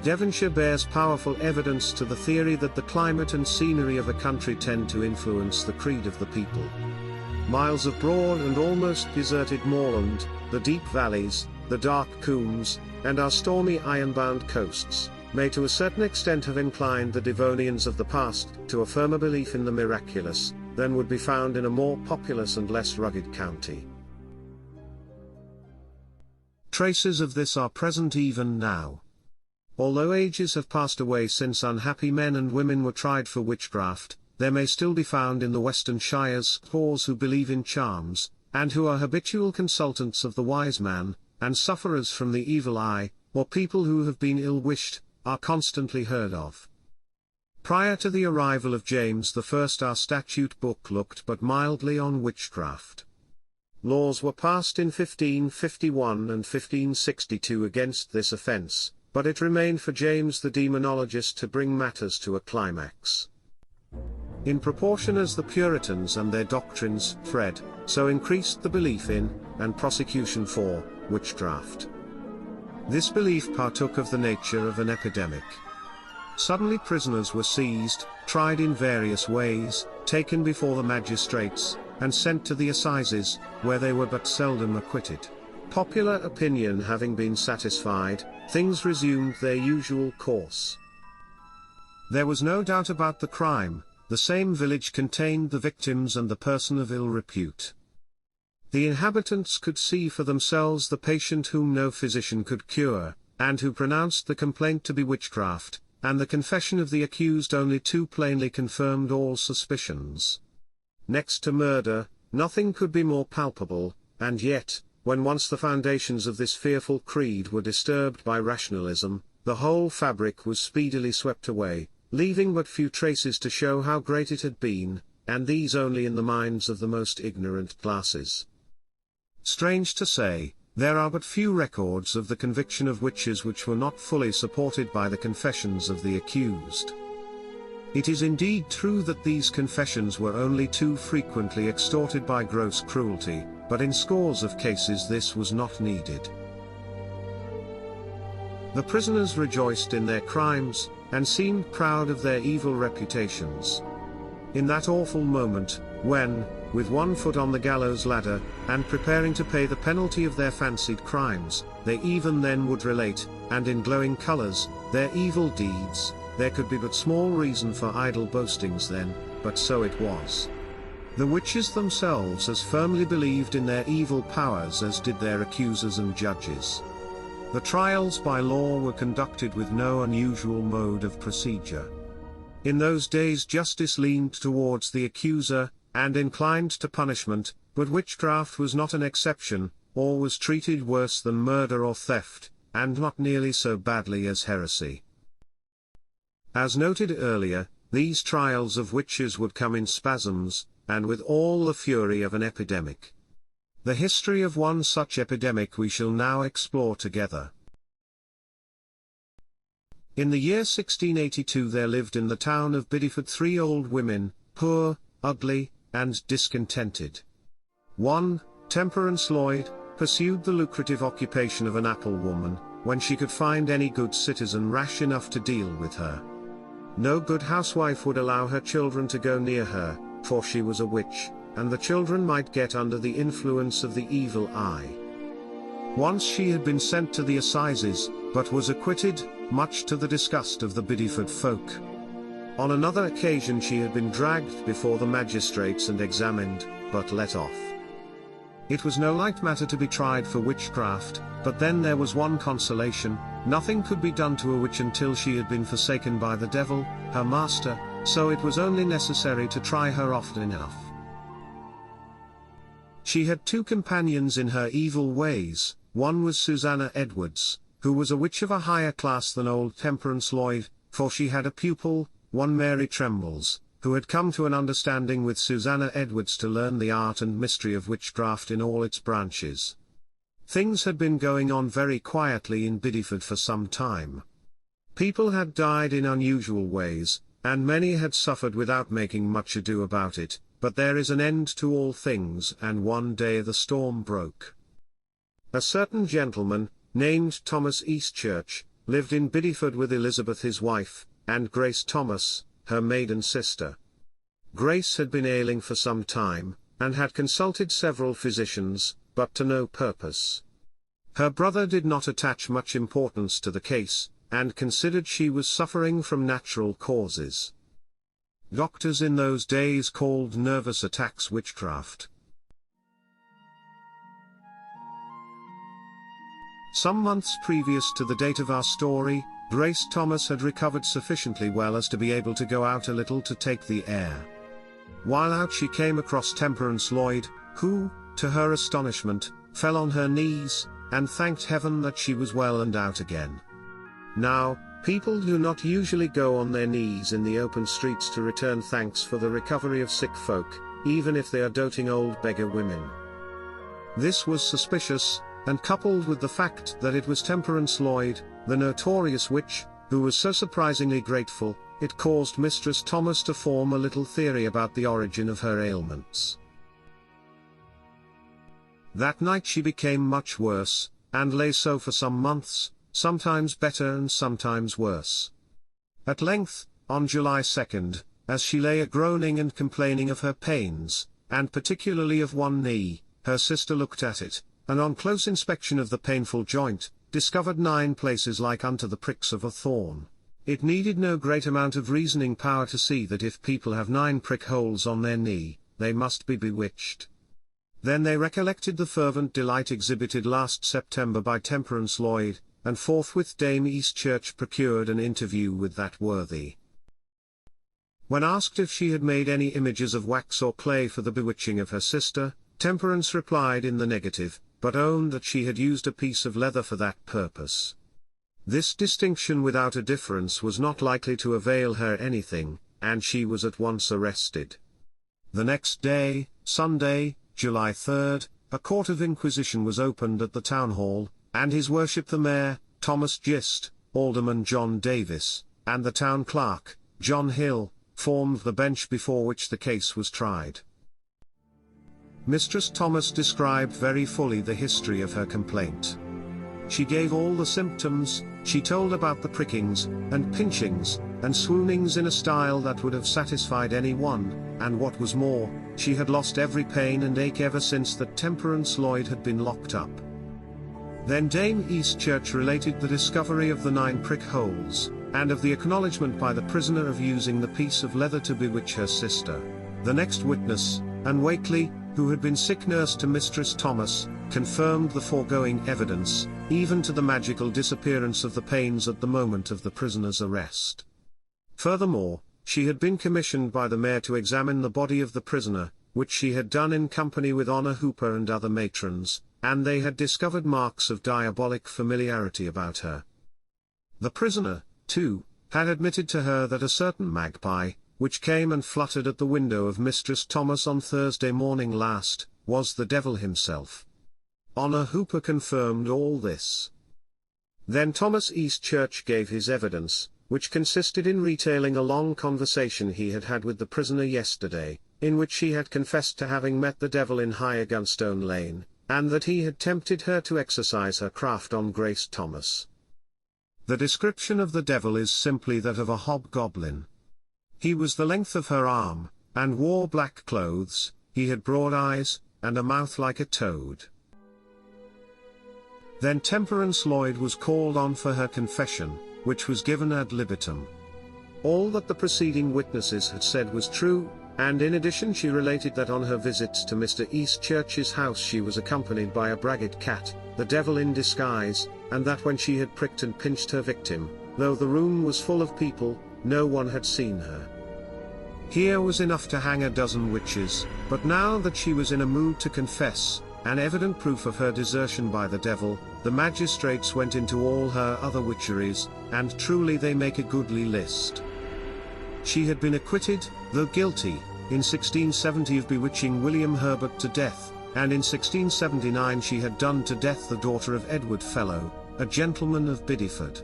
Devonshire bears powerful evidence to the theory that the climate and scenery of a country tend to influence the creed of the people. Miles of broad and almost deserted moorland, the deep valleys, the dark combes, and our stormy ironbound coasts, may to a certain extent have inclined the Devonians of the past to a firmer belief in the miraculous than would be found in a more populous and less rugged county. Traces of this are present even now. Although ages have passed away since unhappy men and women were tried for witchcraft, there may still be found in the western shires scores who believe in charms, and who are habitual consultants of the wise man, and sufferers from the evil eye, or people who have been ill-wished, are constantly heard of. Prior to the arrival of James I, our statute book looked but mildly on witchcraft. Laws were passed in 1551 and 1562 against this offence, but it remained for James the demonologist to bring matters to a climax. In proportion as the Puritans and their doctrines spread, so increased the belief in, and prosecution for, witchcraft. This belief partook of the nature of an epidemic. Suddenly prisoners were seized, tried in various ways, taken before the magistrates, and sent to the assizes, where they were but seldom acquitted. Popular opinion having been satisfied, things resumed their usual course. There was no doubt about the crime. The same village contained the victims and the person of ill repute. The inhabitants could see for themselves the patient whom no physician could cure, and who pronounced the complaint to be witchcraft, and the confession of the accused only too plainly confirmed all suspicions. Next to murder, nothing could be more palpable, and yet, when once the foundations of this fearful creed were disturbed by rationalism, the whole fabric was speedily swept away, leaving but few traces to show how great it had been, and these only in the minds of the most ignorant classes. Strange to say, there are but few records of the conviction of witches which were not fully supported by the confessions of the accused. It is indeed true that these confessions were only too frequently extorted by gross cruelty, but in scores of cases this was not needed. The prisoners rejoiced in their crimes, and seemed proud of their evil reputations. In that awful moment, when, with one foot on the gallows ladder, and preparing to pay the penalty of their fancied crimes, they even then would relate, and in glowing colours, their evil deeds, there could be but small reason for idle boastings then, but so it was. The witches themselves as firmly believed in their evil powers as did their accusers and judges. The trials by law were conducted with no unusual mode of procedure. In those days justice leaned towards the accuser, and inclined to punishment, but witchcraft was not an exception, or was treated worse than murder or theft, and not nearly so badly as heresy. As noted earlier, these trials of witches would come in spasms, and with all the fury of an epidemic. The history of one such epidemic we shall now explore together. In the year 1682 there lived in the town of Biddeford 3 old women, poor, ugly, and discontented. One, Temperance Lloyd, pursued the lucrative occupation of an apple woman, when she could find any good citizen rash enough to deal with her. No good housewife would allow her children to go near her, for she was a witch, and the children might get under the influence of the evil eye. Once she had been sent to the assizes, but was acquitted, much to the disgust of the Biddeford folk. On another occasion she had been dragged before the magistrates and examined, but let off. It was no light matter to be tried for witchcraft, but then there was one consolation: nothing could be done to a witch until she had been forsaken by the devil, her master, so it was only necessary to try her often enough. She had two companions in her evil ways. One was Susanna Edwards, who was a witch of a higher class than old Temperance Lloyd, for she had a pupil, one Mary Trembles, who had come to an understanding with Susanna Edwards to learn the art and mystery of witchcraft in all its branches. Things had been going on very quietly in Biddeford for some time. People had died in unusual ways, and many had suffered without making much ado about it, but there is an end to all things, and one day the storm broke. A certain gentleman, named Thomas Eastchurch, lived in Biddeford with Elizabeth his wife, and Grace Thomas, her maiden sister. Grace had been ailing for some time, and had consulted several physicians, but to no purpose. Her brother did not attach much importance to the case, and considered she was suffering from natural causes. Doctors in those days called nervous attacks witchcraft. Some months previous to the date of our story, Grace Thomas had recovered sufficiently well as to be able to go out a little to take the air. While out she came across Temperance Lloyd, who, to her astonishment, fell on her knees, and thanked heaven that she was well and out again. Now, people do not usually go on their knees in the open streets to return thanks for the recovery of sick folk, even if they are doting old beggar women. This was suspicious, and coupled with the fact that it was Temperance Lloyd, the notorious witch, who was so surprisingly grateful, it caused Mistress Thomas to form a little theory about the origin of her ailments. That night she became much worse, and lay so for some months, sometimes better and sometimes worse. At length, on July 2nd, as she lay groaning and complaining of her pains, and particularly of one knee, her sister looked at it, and on close inspection of the painful joint, discovered 9 places like unto the pricks of a thorn. It needed no great amount of reasoning power to see that if people have 9 prick holes on their knee, they must be bewitched. Then they recollected the fervent delight exhibited last September by Temperance Lloyd, and forthwith Dame Eastchurch procured an interview with that worthy. When asked if she had made any images of wax or clay for the bewitching of her sister, Temperance replied in the negative, but owned that she had used a piece of leather for that purpose. This distinction without a difference was not likely to avail her anything, and she was at once arrested. The next day, Sunday, July 3rd, a court of inquisition was opened at the town hall, and His Worship the Mayor, Thomas Gist, Alderman John Davis, and the town clerk, John Hill, formed the bench before which the case was tried. Mistress Thomas described very fully the history of her complaint. She gave all the symptoms, she told about the prickings, and pinchings, and swoonings in a style that would have satisfied anyone, and what was more, she had lost every pain and ache ever since that Temperance Lloyd had been locked up. Then Dame Eastchurch related the discovery of the 9 prick holes, and of the acknowledgment by the prisoner of using the piece of leather to bewitch her sister. The next witness, Anne Wakely, who had been sick nurse to Mistress Thomas, confirmed the foregoing evidence, even to the magical disappearance of the pains at the moment of the prisoner's arrest. Furthermore, she had been commissioned by the mayor to examine the body of the prisoner, which she had done in company with Honor Hooper and other matrons, and they had discovered marks of diabolic familiarity about her. The prisoner, too, had admitted to her that a certain magpie, which came and fluttered at the window of Mistress Thomas on Thursday morning last, was the devil himself. Honor Hooper confirmed all this. Then Thomas Eastchurch gave his evidence, which consisted in retailing a long conversation he had had with the prisoner yesterday, in which she had confessed to having met the devil in High Gunstone Lane, and that he had tempted her to exercise her craft on Grace Thomas. The description of the devil is simply that of a hobgoblin. He was the length of her arm, and wore black clothes, he had broad eyes, and a mouth like a toad. Then Temperance Lloyd was called on for her confession, which was given ad libitum. All that the preceding witnesses had said was true, and in addition she related that on her visits to Mr. Eastchurch's house she was accompanied by a braggart cat, the devil in disguise, and that when she had pricked and pinched her victim, though the room was full of people, no one had seen her. Here was enough to hang a dozen witches, but now that she was in a mood to confess, an evident proof of her desertion by the devil, the magistrates went into all her other witcheries, and truly they make a goodly list. She had been acquitted, though guilty, in 1670 of bewitching William Herbert to death, and in 1679 she had done to death the daughter of Edward Fellow, a gentleman of Biddeford.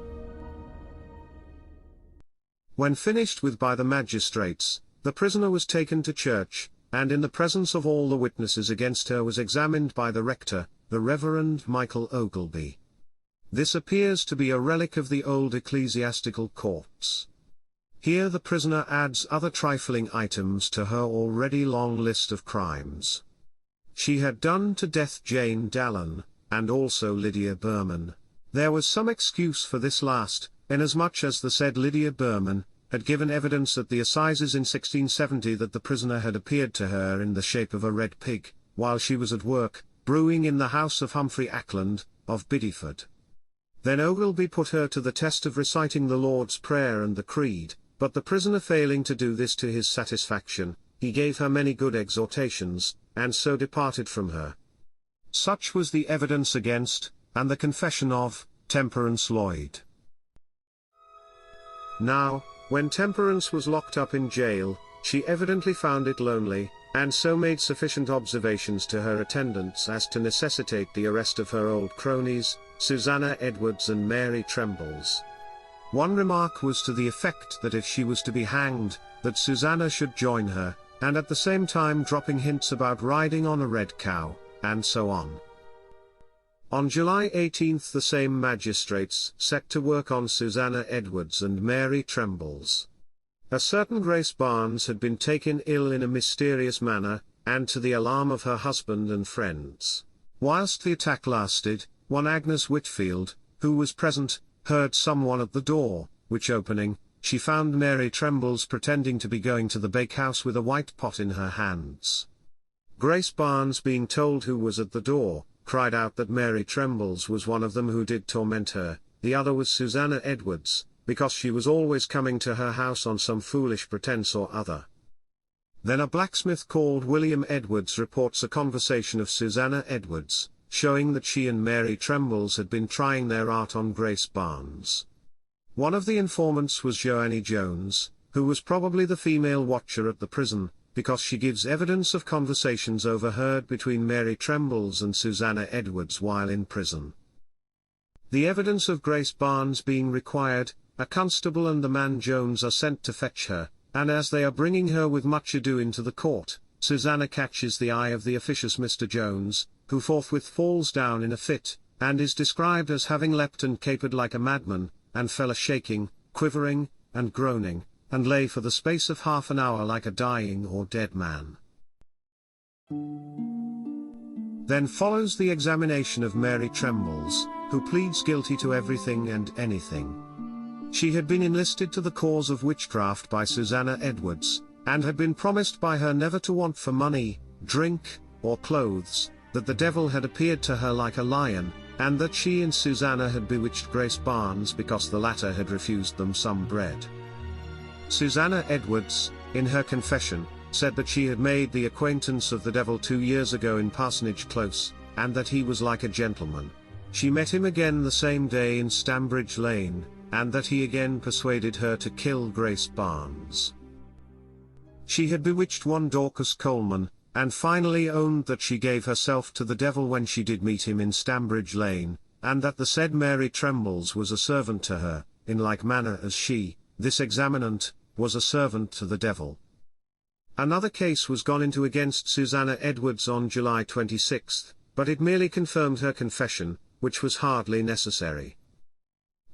When finished with by the magistrates, the prisoner was taken to church, and in the presence of all the witnesses against her was examined by the rector, the Reverend Michael Ogleby. This appears to be a relic of the old ecclesiastical courts. Here the prisoner adds other trifling items to her already long list of crimes. She had done to death Jane Dallon, and also Lydia Berman. There was some excuse for this last, inasmuch as the said Lydia Berman had given evidence at the assizes in 1670 that the prisoner had appeared to her in the shape of a red pig, while she was at work, brewing in the house of Humphrey Ackland, of Biddeford. Then Ogilby put her to the test of reciting the Lord's Prayer and the Creed, but the prisoner failing to do this to his satisfaction, he gave her many good exhortations, and so departed from her. Such was the evidence against, and the confession of, Temperance Lloyd. Now, when Temperance was locked up in jail, she evidently found it lonely, and so made sufficient observations to her attendants as to necessitate the arrest of her old cronies, Susanna Edwards and Mary Trembles. One remark was to the effect that if she was to be hanged, that Susanna should join her, and at the same time dropping hints about riding on a red cow, and so on. On July 18 the same magistrates set to work on Susanna Edwards and Mary Trembles. A certain Grace Barnes had been taken ill in a mysterious manner, and to the alarm of her husband and friends. Whilst the attack lasted, one Agnes Whitfield, who was present, heard someone at the door, which opening, she found Mary Trembles pretending to be going to the bakehouse with a white pot in her hands. Grace Barnes, being told who was at the door, cried out that Mary Trembles was one of them who did torment her, the other was Susanna Edwards, because she was always coming to her house on some foolish pretence or other. Then a blacksmith called William Edwards reports a conversation of Susanna Edwards, showing that she and Mary Trembles had been trying their art on Grace Barnes. One of the informants was Joannie Jones, who was probably the female watcher at the prison, because she gives evidence of conversations overheard between Mary Trembles and Susanna Edwards while in prison. The evidence of Grace Barnes being required, a constable and the man Jones are sent to fetch her, and as they are bringing her with much ado into the court, Susanna catches the eye of the officious Mr. Jones, who forthwith falls down in a fit, and is described as having leapt and capered like a madman, and fell a-shaking, quivering, and groaning, and lay for the space of half an hour like a dying or dead man. Then follows the examination of Mary Trembles, who pleads guilty to everything and anything. She had been enlisted to the cause of witchcraft by Susanna Edwards, and had been promised by her never to want for money, drink, or clothes, that the devil had appeared to her like a lion, and that she and Susanna had bewitched Grace Barnes because the latter had refused them some bread. Susanna Edwards, in her confession, said that she had made the acquaintance of the devil 2 years ago in Parsonage Close, and that he was like a gentleman. She met him again the same day in Stambridge Lane, and that he again persuaded her to kill Grace Barnes. She had bewitched one Dorcas Coleman, and finally owned that she gave herself to the devil when she did meet him in Stambridge Lane, and that the said Mary Trembles was a servant to her, in like manner as she, this examinant, was a servant to the devil. Another case was gone into against Susanna Edwards on July 26, but it merely confirmed her confession, which was hardly necessary.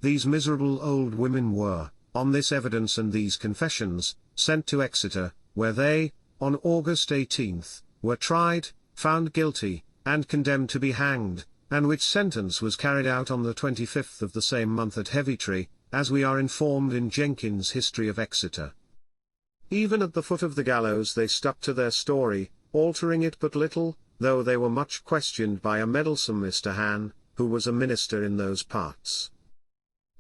These miserable old women were, on this evidence and these confessions, sent to Exeter, where they, on August 18, were tried, found guilty, and condemned to be hanged, and which sentence was carried out on the 25th of the same month at Heavitree, as we are informed in Jenkins' History of Exeter. Even at the foot of the gallows they stuck to their story, altering it but little, though they were much questioned by a meddlesome Mr. Han, who was a minister in those parts.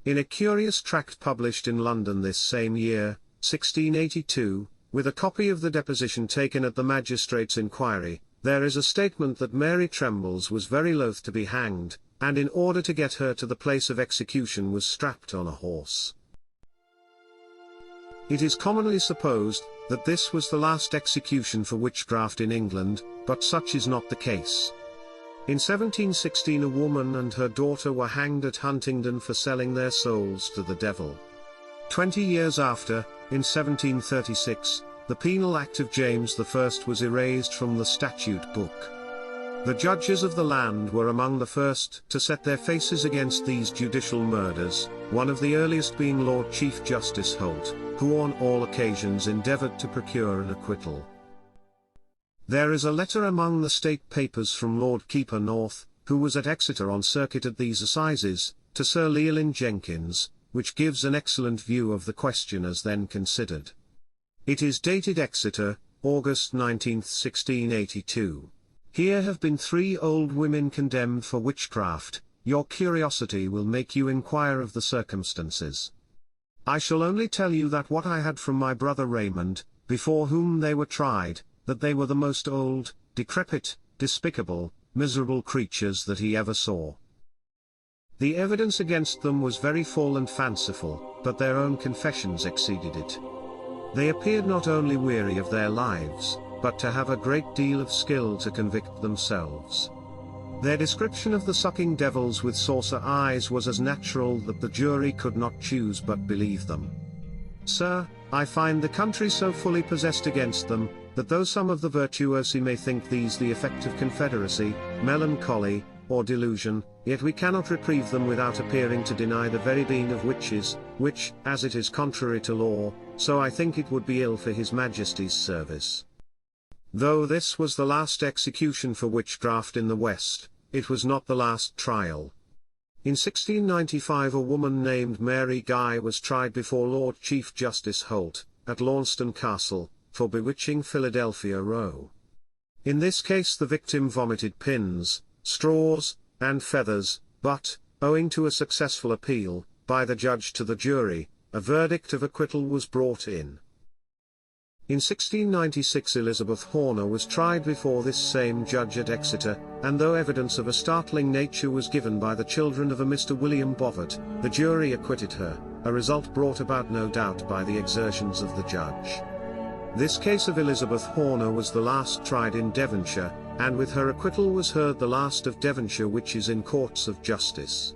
In a curious tract published in London this same year, 1682, with a copy of the deposition taken at the magistrate's inquiry, there is a statement that Mary Trembles was very loath to be hanged, and in order to get her to the place of execution was strapped on a horse. It is commonly supposed that this was the last execution for witchcraft in England, but such is not the case. In 1716 a woman and her daughter were hanged at Huntingdon for selling their souls to the devil. 20 years after, in 1736, the Penal Act of James I was erased from the statute book. The judges of the land were among the first to set their faces against these judicial murders, one of the earliest being Lord Chief Justice Holt, who on all occasions endeavoured to procure an acquittal. There is a letter among the state papers from Lord Keeper North, who was at Exeter on circuit at these assizes, to Sir Llewellyn Jenkins, which gives an excellent view of the question as then considered. It is dated Exeter, August 19, 1682. Here have been 3 old women condemned for witchcraft. Your curiosity will make you inquire of the circumstances. I shall only tell you that what I had from my brother Raymond, before whom they were tried, that they were the most old, decrepit, despicable, miserable creatures that he ever saw. The evidence against them was very full and fanciful, but their own confessions exceeded it. They appeared not only weary of their lives, but to have a great deal of skill to convict themselves. Their description of the sucking devils with saucer eyes was as natural that the jury could not choose but believe them. Sir, I find the country so fully possessed against them, that though some of the virtuosi may think these the effect of confederacy, melancholy, or delusion, yet we cannot reprieve them without appearing to deny the very being of witches, which, as it is contrary to law, so I think it would be ill for his Majesty's service. Though this was the last execution for witchcraft in the West, it was not the last trial. In 1695 a woman named Mary Guy was tried before Lord Chief Justice Holt, at Launceston Castle, for bewitching Philadelphia Row. In this case the victim vomited pins, straws, and feathers, but, owing to a successful appeal, by the judge to the jury, a verdict of acquittal was brought in. In 1696 Elizabeth Horner was tried before this same judge at Exeter, and though evidence of a startling nature was given by the children of a Mr. William Bovert, the jury acquitted her, a result brought about no doubt by the exertions of the judge. This case of Elizabeth Horner was the last tried in Devonshire, and with her acquittal was heard the last of Devonshire witches in courts of justice.